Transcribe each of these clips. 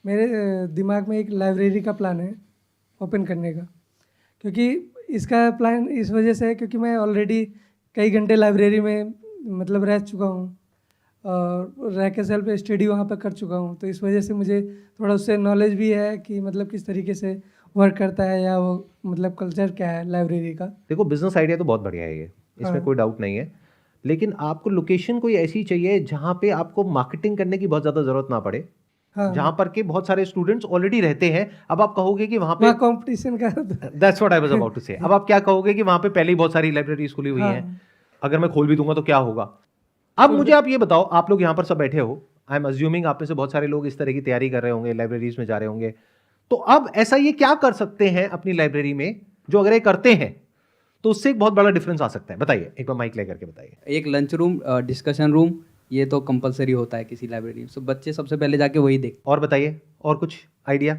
मेरे दिमाग में एक लाइब्रेरी का प्लान है ओपन करने का, क्योंकि इसका प्लान इस वजह से है क्योंकि मैं ऑलरेडी कई घंटे लाइब्रेरी में मतलब रह चुका हूँ और रह के सेल्फ स्टडी वहाँ पर कर चुका हूँ, तो इस वजह से मुझे थोड़ा उससे नॉलेज भी है कि मतलब किस तरीके से वर्क करता है या वो मतलब कल्चर क्या है लाइब्रेरी का। देखो, बिजनेस आइडिया तो बहुत बढ़िया है ये, इसमें हाँ। कोई डाउट नहीं है, लेकिन आपको लोकेशन कोई ऐसी चाहिए जहाँ पे आपको मार्केटिंग करने की बहुत ज़्यादा ज़रूरत ना पड़े, हाँ, जहाँ पर के बहुत सारे स्टूडेंट्स ऑलरेडी रहते हैं। अब आप कहोगे कि वहाँ पे वहाँ कंपटीशन का that's what I was about to say. अब आप क्या कहोगे कि वहाँ पे पहले ही बहुत सारी लाइब्रेरीज खुली हुई हैं, हाँ, अगर मैं खोल भी दूंगा तो क्या होगा। अब तो मुझे आप ये बताओ, आप लोग यहाँ पर सब बैठे हो, आई एम अज्यूमिंग आप में से बहुत सारे लोग इस तरह की तैयारी कर रहे होंगे, लाइब्रेरीज में जा रहे होंगे, तो अब ऐसा ये क्या कर सकते हैं अपनी लाइब्रेरी में जो अगर ये करते हैं तो उससे एक बहुत बड़ा डिफरेंस आ सकता है। बताइए, एक बार माइक लेकर के बताइए। एक लंच रूम, डिस्कशन रूम, ये तो कंपलसरी होता है किसी लाइब्रेरी में, सो बच्चे सबसे पहले जाके वही देखते और बताइए, और कुछ आइडिया?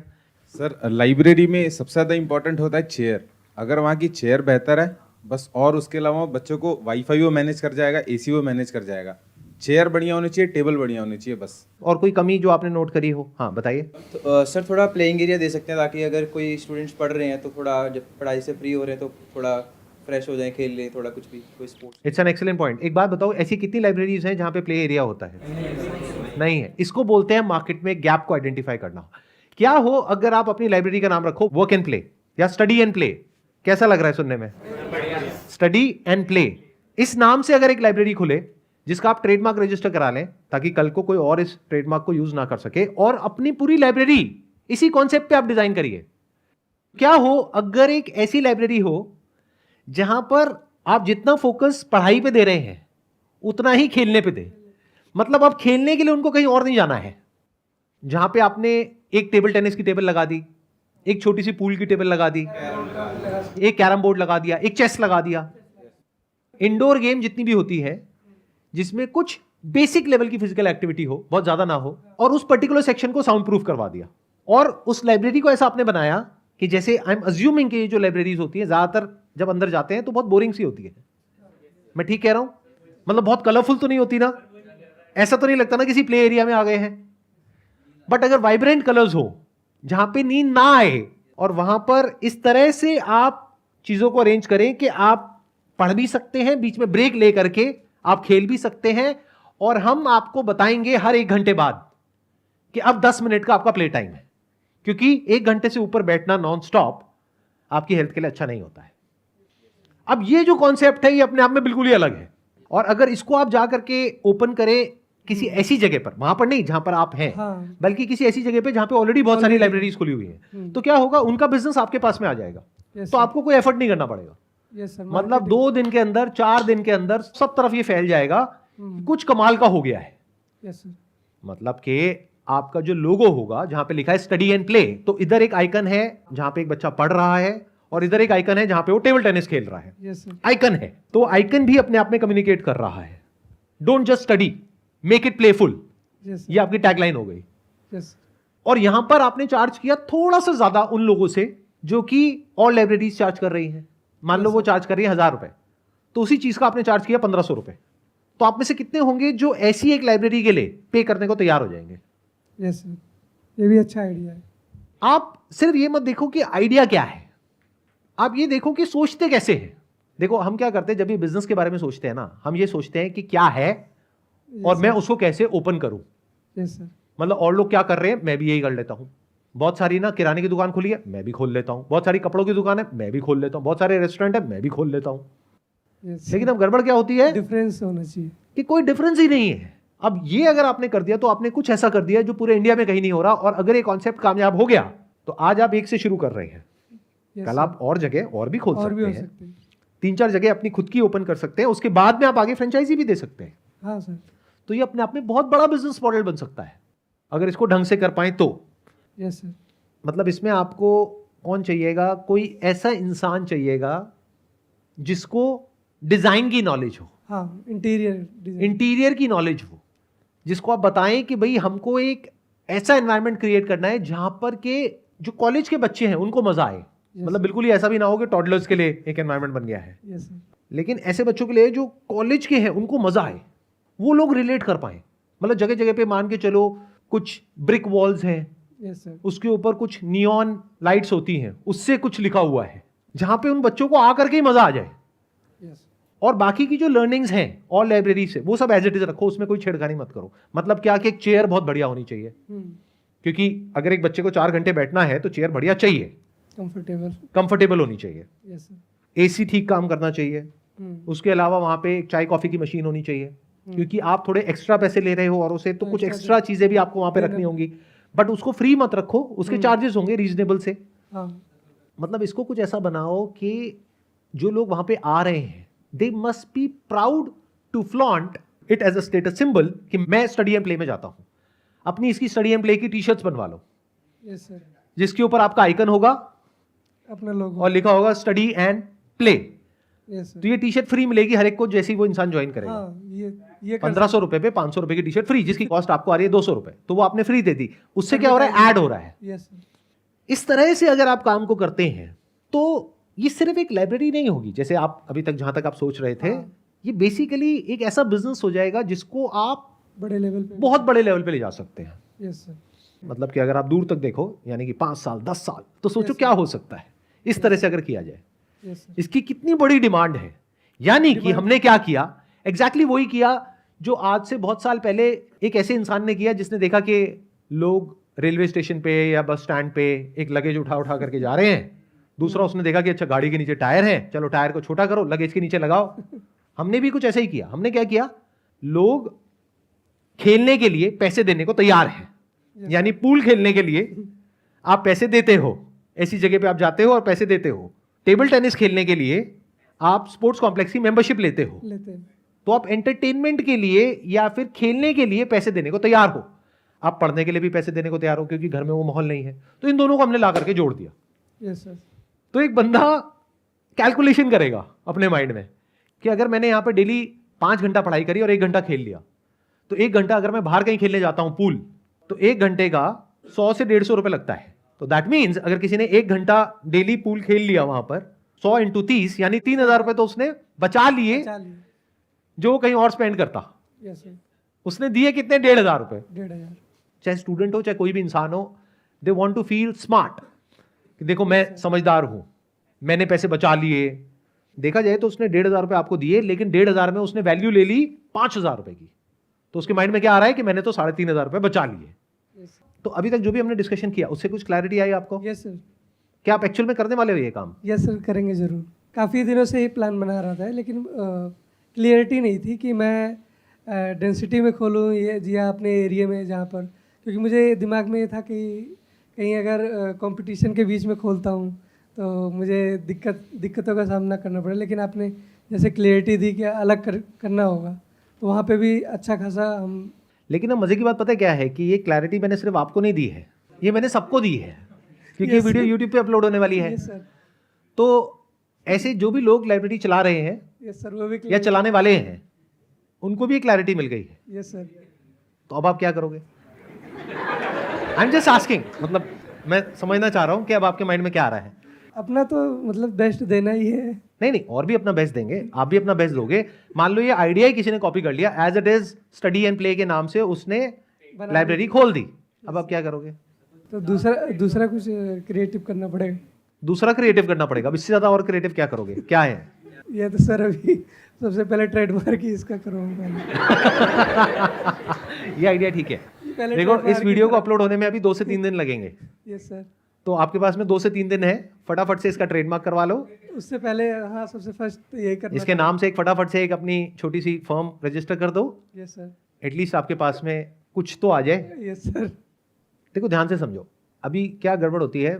सर, लाइब्रेरी में सबसे ज़्यादा इंपॉर्टेंट होता है चेयर। अगर वहाँ की चेयर बेहतर है बस, और उसके अलावा बच्चों को वाईफाई वो मैनेज कर जाएगा, एसी वो मैनेज कर जाएगा। चेयर बढ़िया होनी चाहिए, टेबल बढ़िया होनी चाहिए बस। और कोई कमी जो आपने नोट करी हो? हाँ बताइए। तो सर थोड़ा प्लेइंग एरिया दे सकते हैं ताकि अगर कोई स्टूडेंट्स पढ़ रहे हैं तो थोड़ा जब पढ़ाई से फ्री हो रहे हैं तो थोड़ा फ्रेश हो जाए, खेल लें थोड़ा, कुछ भी, कोई sports. It's an excellent point. एक बात बताओ, ऐसी कितनी लाइब्रेरीज हैं जहाँ पे प्ले एरिया होता है? नहीं है। इसको बोलते हैं मार्केट में गैप को आइडेंटिफाई करना। क्या हो अगर आप अपनी लाइब्रेरी का नाम रखो वर्क एंड प्ले या स्टडी एंड प्ले? कैसा लग रहा है सुनने में? Study and play. इस नाम से अगर एक लाइब्रेरी खुले जिसका आप ट्रेडमार्क रजिस्टर करा लें ताकि कल को कोई और इस ट्रेडमार्क को यूज ना कर सके, और अपनी पूरी लाइब्रेरी इसी कॉन्सेप्ट पे आप डिजाइन करिए। क्या हो अगर एक ऐसी लाइब्रेरी हो जहां पर आप जितना फोकस पढ़ाई पे दे रहे हैं उतना ही खेलने पे दे, मतलब अब खेलने के लिए उनको कहीं और नहीं जाना है, जहां पे आपने एक टेबल टेनिस की टेबल लगा दी, एक छोटी सी पूल की टेबल लगा दी, एक कैरम बोर्ड लगा दिया, एक चेस लगा दिया, इंडोर गेम जितनी भी होती है जिसमें कुछ बेसिक लेवल की फिजिकल एक्टिविटी हो, बहुत ज्यादा ना हो, और उस पर्टिकुलर सेक्शन को साउंड प्रूफ करवा दिया। और उस लाइब्रेरी को ऐसा आपने बनाया कि जैसे आई एम अज्यूमिंग कि जो लाइब्रेरीज होती है ज्यादातर जब अंदर जाते हैं तो बहुत बोरिंग सी होती है। मैं ठीक कह रहा हूं? मतलब बहुत कलरफुल तो नहीं होती ना, ऐसा तो नहीं लगता ना किसी प्ले एरिया में आ गए हैं। बट अगर वाइब्रेंट कलर्स हो जहां पे नींद ना आए, और वहां पर इस तरह से आप चीजों को अरेंज करें कि आप पढ़ भी सकते हैं, बीच में ब्रेक ले करके आप खेल भी सकते हैं, और हम आपको बताएंगे हर 1 घंटे बाद कि अब 10 मिनट का आपका प्ले टाइम है, क्योंकि 1 घंटे से ऊपर बैठना नॉन स्टॉप आपकी हेल्थ के लिए अच्छा नहीं होता है। अब ये जो कॉन्सेप्ट है ये अपने आप में बिल्कुल ही अलग है, और अगर इसको आप जाकर के ओपन करें किसी ऐसी जगह पर, वहां पर नहीं जहां पर आप हैं, हाँ। बल्कि किसी ऐसी जगह पे जहां पे ऑलरेडी बहुत सारी लाइब्रेरीज खुली हुई हैं, तो क्या होगा, उनका बिजनेस आपके पास में आ जाएगा। Yes, तो sir. आपको कोई एफर्ट नहीं करना पड़ेगा। Yes sir. मतलब 2 दिन के अंदर, 4 दिन के अंदर सब तरफ ये फैल जाएगा कि कुछ कमाल का हो गया है। Yes sir. मतलब कि आपका जो लोगो होगा जहां पे लिखा है स्टडी एंड प्ले, तो इधर एक आइकन है जहां पे एक बच्चा पढ़ रहा है, और इधर एक आइकन है जहां पे वो टेबल टेनिस खेल रहा है। Yes sir. आइकन है तो आइकन भी अपने आप में कम्युनिकेट कर रहा है। Don't just study, make it playful, yes ये आपकी टैगलाइन हो गई। यस। और यहां पर आपने चार्ज किया थोड़ा सा ज्यादा उन लोगों से जो कि और लाइब्रेरीज चार्ज कर रही हैं। मान लो वो चार्ज कर रही है 1000 रुपए, तो उसी चीज का आपने चार्ज किया 1500 रुपए। तो आप में से कितने होंगे जो ऐसी एक लाइब्रेरी के लिए पे करने को तैयार हो जाएंगे? यस सर, ये भी अच्छा आइडिया है। आप सिर्फ ये मत देखो कि आइडिया क्या है, आप ये देखो कि सोचते कैसे हैं। देखो हम क्या करते हैं जब ये बिजनेस के बारे में सोचते हैं ना, हम ये सोचते हैं कि क्या है और मैं उसको कैसे ओपन करूं। Yes sir. मतलब और लोग क्या कर रहे हैं, मैं भी यही कर लेता हूं। बहुत सारी ना किराने की दुकान खुली है, मैं भी खोल लेता हूं। बहुत सारी कपड़ों की दुकान है, मैं भी खोल लेता हूं। बहुत सारे रेस्टोरेंट है, मैं भी खोल लेता हूं। लेकिन अब गड़बड़ क्या होती है डिफरेंस होना चाहिए कि कोई डिफरेंस ही नहीं है। अब ये अगर आपने कर दिया तो आपने कुछ ऐसा कर दिया जो पूरे इंडिया में कहीं नहीं हो रहा, और अगर ये कॉन्सेप्ट कामयाब हो गया तो आज आप एक से शुरू कर रहे हैं, कल आप और जगह और भी खोल और भी हो सकते हैं। सकते हैं। 3-4 जगह अपनी खुद की ओपन कर सकते हैं, उसके बाद में आप आगे फ्रेंचाइजी भी दे सकते हैं। हाँ सर। तो ये अपने आप में बहुत बड़ा बिजनेस मॉडल बन सकता है अगर इसको ढंग से कर पाए तो। Yes sir. मतलब इसमें आपको कौन चाहिएगा, कोई ऐसा इंसान चाहिएगा जिसको डिजाइन की नॉलेज हो, हाँ, इंटीरियर इंटीरियर की नॉलेज हो, जिसको आप बताएं कि भाई हमको एक ऐसा एनवायरनमेंट क्रिएट करना है जहां पर के जो कॉलेज के बच्चे हैं उनको मजा आए। मतलब बिल्कुल ही ऐसा भी ना हो कि टॉडलर्स के लिए एक एनवायरनमेंट बन गया है, यस सर। लेकिन ऐसे बच्चों के लिए जो कॉलेज के हैं उनको मजा आए, वो लोग रिलेट कर पाए। मतलब जगह जगह पे मान के चलो कुछ ब्रिक वॉल्स हैं, यस सर। उसके ऊपर कुछ नियॉन लाइट्स होती हैं, उससे कुछ लिखा हुआ है, जहां पे उन बच्चों को आकर के ही मजा आ जाए। यस और बाकी की जो लर्निंग्स हैं और लाइब्रेरी से, वो सब एज इट इज रखो, उसमें कोई छेड़खानी मत करो। मतलब क्या कि एक चेयर बहुत बढ़िया होनी चाहिए, क्योंकि अगर एक बच्चे को 4 घंटे बैठना है तो चेयर बढ़िया चाहिए, कंफर्टेबल। कंफर्टेबल होनी चाहिए, यस सर। एसी ठीक काम करना चाहिए। उसके अलावा वहां पे एक चाय कॉफी की मशीन होनी चाहिए, क्योंकि आप थोड़े एक्स्ट्रा पैसे ले रहे हो और उसे तो कुछ एक्स्ट्रा चीजें भी आपको वहां पे रखनी होंगी, बट उसको फ्री मत रखो, उसके चार्जेस होंगे रीजनेबल से। हाँ मतलब इसको कुछ ऐसा बनाओ कि जो लोग वहां पे आ रहे हैं, they must be proud to flaunt it as a status symbol कि मैं स्टडी एंड प्ले में जाता हूं। अपनी इसकी स्टडी एंड प्ले की टी शर्ट्स बनवा लो, यस सर। जिसके ऊपर आपका आइकन होगा अपना लोगो। और लिखा होगा study and play. Yes sir. तो ये टी शर्ट फ्री मिलेगी हर एक को, जैसे ही वो इंसान ज्वाइन करेगा। हाँ ये 1500 रुपए पे 500 रुपए की टी शर्ट फ्री, जिसकी कॉस्ट आपको आ रही है 200 रुपए, तो वो आपने फ्री दे दी। उससे क्या हो रहा है, ऐड हो रहा है। Yes sir. इस तरह से अगर आप काम को करते हैं तो ये सिर्फ एक लाइब्रेरी नहीं होगी, जैसे आप अभी तक जहां तक आप सोच रहे थे। ये बेसिकली एक ऐसा बिजनेस हो जाएगा जिसको आप बड़े लेवल पे। बहुत बड़े लेवल पे ले जा सकते हैं। Yes sir. मतलब कि अगर आप दूर तक देखो, यानी कि 5 साल 10 साल, तो सोचो क्या हो सकता है इस तरह से अगर किया जाए। Yes sir. इसकी कितनी बड़ी डिमांड है। यानी कि हमने क्या किया, एग्जैक्टली वही किया जो आज से बहुत साल पहले एक ऐसे इंसान ने किया जिसने देखा कि लोग रेलवे स्टेशन पे या बस स्टैंड पे एक लगेज उठा उठा करके जा रहे हैं। दूसरा उसने देखा कि अच्छा गाड़ी के नीचे टायर है, चलो टायर को छोटा करो, लगेज के नीचे लगाओ। हमने भी कुछ ऐसा ही किया। हमने क्या किया, लोग खेलने के लिए पैसे देने को तैयार हैं। यानी पूल खेलने के लिए आप पैसे देते हो, ऐसी जगह पे आप जाते हो और पैसे देते हो। टेबल टेनिस खेलने के लिए आप स्पोर्ट्स कॉम्प्लेक्स की मेंबरशिप लेते हो। तो आप एंटरटेनमेंट के लिए या फिर खेलने के लिए पैसे देने को तैयार हो। आप पढ़ने के लिए भी पैसे देने को तैयार हो, क्योंकि घर में वो माहौल नहीं है। तो इन दोनों को हमने ला करके जोड़ दिया। Yes sir. तो एक बंदा कैलकुलेशन करेगा अपने माइंड में कि अगर मैंने यहाँ पे डेली 5 घंटा पढ़ाई करी और 1 घंटा खेल लिया, तो 1 घंटा अगर मैं बाहर कहीं खेलने जाता हूं पूल, तो 1 घंटे का 100 से 150 रुपए लगता है। तो दैट मीन्स अगर किसी ने 1 घंटा डेली पूल खेल लिया वहां पर, 100 × 30 यानी 3000 रुपए तो उसने बचा लिए, जो कहीं और स्पेंड करता। Yes sir. उसने दिए कितने, 1500 रुपए। 1500। चाहे स्टूडेंट हो चाहे कोई भी इंसान हो, they want to feel smart कि देखो मैं समझदार हूं, मैंने पैसे बचा लिए। देखा जाए तो उसने 1500 रुपए आपको दिए, लेकिन 1500 में उसने वैल्यू ले ली 5000 रुपए की। तो उसके माइंड में क्या आ रहा है कि मैंने तो 3500 रुपए बचा लिए। तो अभी तक जो भी हमने डिस्कशन किया उससे कुछ क्लैरिटी आई आपको? Yes sir. क्या आप एक्चुअल में करने वाले हो ये काम? यस सर, करेंगे ज़रूर। काफ़ी दिनों से ये प्लान बना रहा था, लेकिन क्लियरिटी नहीं थी कि मैं डेंसिटी में खोलूँ या अपने एरिया में जहाँ पर, क्योंकि मुझे दिमाग में ये था कि कहीं अगर कंपटीशन के बीच में खोलता हूँ तो मुझे दिक्कतों का सामना करना पड़े। लेकिन आपने जैसे क्लियरिटी दी कि अलग करना होगा, तो वहाँ पे भी अच्छा खासा हम। लेकिन अब मजे की बात पता है क्या है कि ये क्लैरिटी मैंने सिर्फ आपको नहीं दी है, ये मैंने सबको दी है, क्योंकि Yes, वीडियो यूट्यूब पे अपलोड होने वाली है। Yes sir. तो ऐसे जो भी लोग लाइब्रेरी चला रहे हैं यस सर, वो भी या चलाने वाले हैं, उनको भी क्लैरिटी मिल गई है। Yes sir. तो अब आप क्या करोगे? आई एम जस्ट आस्किंग, मतलब मैं समझना चाह रहा हूं कि अब आपके माइंड में क्या आ रहा है। अपना तो मतलब बेस्ट देना ही है। नहीं नहीं, और भी अपना बेस्ट देंगे, आप भी अपना बेस्ट दोगे। मान लो ये आइडिया ही किसी ने कॉपी कर लिया, as it is study and play के नाम से उसने लाइब्रेरी खोल दी। अब आप क्या करोगे? तो दूसरा कुछ क्रिएटिव करना पड़ेगा। दूसरा क्रिएटिव करना पड़ेगा। अब इससे ज्यादा और क्रिएटिव क्या करोगे? क्या है? ये तो सर अभी सबसे पहले ट्रेडमार्क ही इसका करूँगा। ये आइडिया ठीक है। पहले देखो इस trademark वीडियो को की अपलोड होने में अभी 2 से 3 दिन लगेंगे, यस सर। तो आपके पास में 2 से 3 दिन है, फटाफट से इसका ट्रेडमार्क करवा लो। उससे पहले हाँ, सबसे फर्स्ट तो यही करना। इसके नाम से एक फटाफट से एक अपनी छोटी सी फर्म रजिस्टर कर दो। Yes sir. एटलीस्ट आपके पास में कुछ तो आ जाए। Yes sir. देखो ध्यान से समझो, अभी क्या गड़बड़ होती है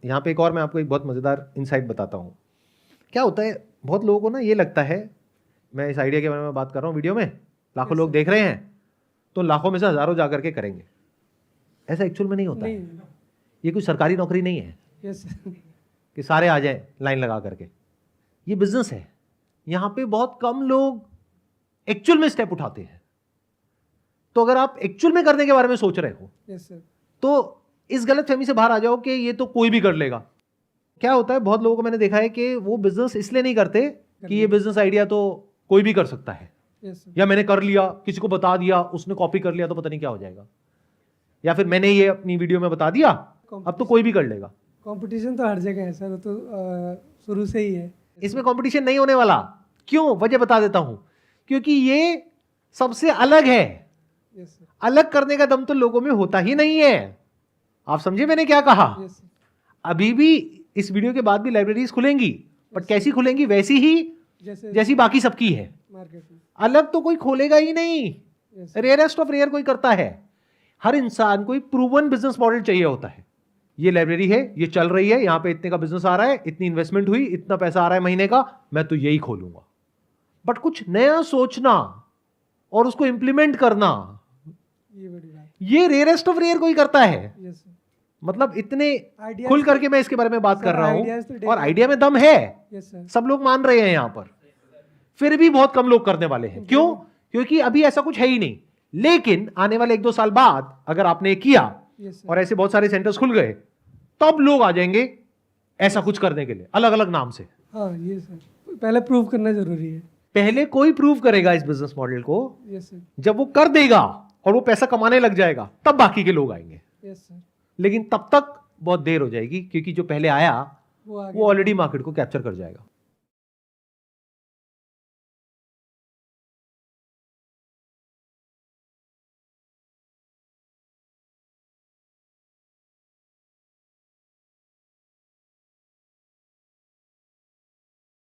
यहाँ पे। एक और मैं आपको एक बहुत मज़ेदार इनसाइट बताता हूँ। क्या होता है, बहुत लोगों को ना ये लगता है, मैं इस आइडिया के बारे में बात कर रहा हूँ, वीडियो में लाखों लोग देख रहे हैं तो लाखों में से हज़ारों जा करके करेंगे। ऐसा एक्चुअल में नहीं होता है। नहीं। ये कोई सरकारी नौकरी नहीं है यस सर। कि सारे आ जाएं लाइन लगा करके। ये बिजनेस है। यहाँ पे बहुत कम लोग एक्चुअल में स्टेप उठाते हैं। तो अगर आप एक्चुअल में करने के बारे में सोच रहे हो, यस सर। तो इस गलतफहमी से बाहर आ जाओ कि ये तो कोई भी कर लेगा। क्या होता है, बहुत लोगों को मैंने देखा है कि वो बिजनेस इसलिए नहीं करते कि ये बिजनेस आइडिया तो कोई भी कर सकता है, यस सर। या मैंने कर लिया, किसी को बता दिया, उसने कॉपी कर लिया तो पता नहीं क्या हो जाएगा। या फिर मैंने ये अपनी वीडियो में बता दिया, अब तो कोई भी कर लेगा। कंपटीशन तो हर जगह है सर, वो तो शुरू से ही है। इसमें कंपटीशन नहीं होने वाला। क्यों? वजह बता देता हूं, क्योंकि ये सबसे अलग है। Yes sir. अलग करने का दम तो लोगों में होता ही नहीं है। आप समझे मैंने क्या कहा? Yes sir. अभी भी इस वीडियो के बाद भी लाइब्रेरीज खुलेंगी, बट कैसी खुलेंगी? वैसी ही जैसी बाकी सबकी है। मार्केट में। अलग तो कोई खोलेगा ही नहीं। यस रेयरेस्ट ऑफ रेयर कोई करता है। हर इंसान को प्रूवन बिजनेस मॉडल चाहिए होता है। ये लाइब्रेरी है, ये चल रही है, यहां पे इतने का बिजनेस आ रहा है, इतनी इन्वेस्टमेंट हुई, इतना पैसा आ रहा है महीने का, मैं तो यही खोलूंगा। बट कुछ नया सोचना और उसको इंप्लीमेंट करना, ये बड़ी बात। ये रेयरेस्ट ऑफ रेयर कोई करता है। Yes sir. मतलब इतने Ideas खुल करके मैं इसके बारे में बात सर, कर रहा ideas तो हूं, daily- और आइडिया में दम है। Yes sir. सब लोग मान रहे हैं यहां पर, फिर भी बहुत कम लोग करने वाले हैं। क्यों? क्योंकि अभी ऐसा कुछ है ही नहीं। लेकिन आने वाले 1-2 साल बाद अगर आपने किया यस सर। और ऐसे बहुत सारे सेंटर्स खुल गए, तब लोग आ जाएंगे ऐसा कुछ करने के लिए, अलग अलग नाम से। हाँ ये सर, पहले प्रूव करना जरूरी है। पहले कोई प्रूव करेगा इस बिजनेस मॉडल को, यस सर। जब वो कर देगा और वो पैसा कमाने लग जाएगा, तब बाकी के लोग आएंगे। Yes sir. लेकिन तब तक बहुत देर हो जाएगी, क्योंकि जो पहले आया वो आगे वो ऑलरेडी मार्केट को कैप्चर कर जाएगा।